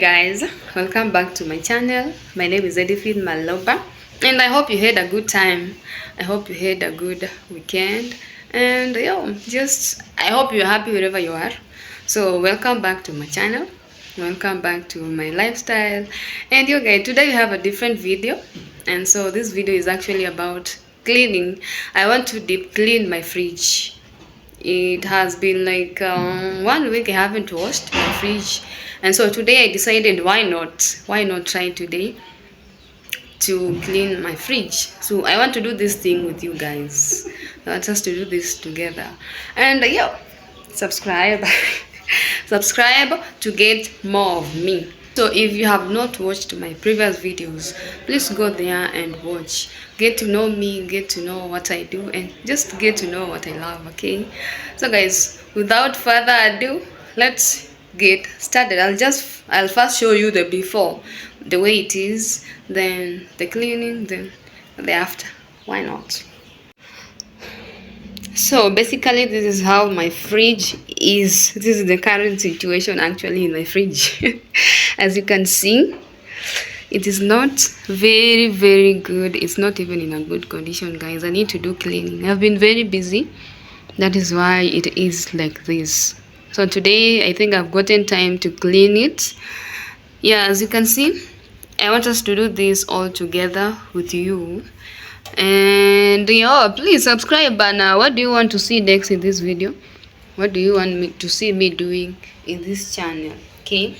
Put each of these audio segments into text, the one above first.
guys, welcome back to my channel. My name is Edifin Maloba and I hope you had a good time. I hope you had a good weekend and I hope you're happy wherever you are. So welcome back to my channel. Welcome back to my lifestyle. And guys, today we have a different video, and so this video is actually about cleaning. I want to deep clean my fridge. It has been like 1 week I haven't washed my fridge, and so today I decided why not try today to clean my fridge. So I want to do this thing with you guys. I want us to do this together. And subscribe subscribe to get more of me. So if you have not watched my previous videos, please go there and watch. Get to know me, get to know what I do, and just get to know what I love, okay? So guys, without further ado, let's get started. I'll first show you the before, the way it is, then the cleaning, then the after. Why not? So basically this is how my fridge is. This is the current situation actually in my fridge. As you can see, it is not very good. It's not even in a good condition, guys. I need to do cleaning. I've been very busy. That is why it is like this. So today I think I've gotten time to clean it. Yeah, as you can see, I want us to do this all together with you. And please subscribe. And what do you want to see next in this video? What do you want me to see me doing in this channel? Okay.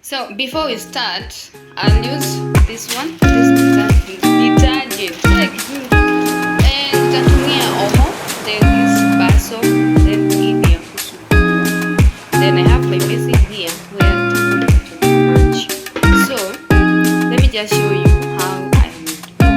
So before we start, I'll use this one, this detergent, and nitatumia omo, then this bar soap, then hii ya kusugu. Then I have my basin here where I'm going to match. So let me just show you how I would do.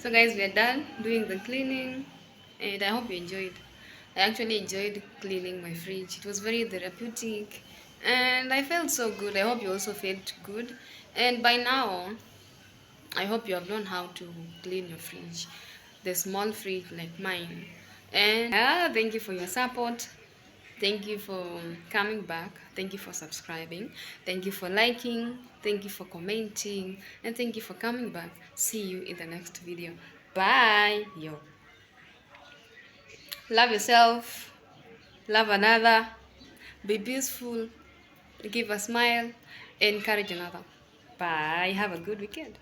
So guys, we are done doing the cleaning, and I hope you enjoyed. I actually enjoyed cleaning my fridge. It was very therapeutic and I felt so good. I hope you also felt good. And by now, I hope you have learned how to clean your fridge, the small fridge like mine. And thank you for your support. Thank you for coming back. Thank you for subscribing. Thank you for liking. Thank you for commenting. And thank you for coming back. See you in the next video. Bye. Yo. Love yourself. Love another. Be peaceful. Give a smile. Encourage another. Bye. Have a good weekend.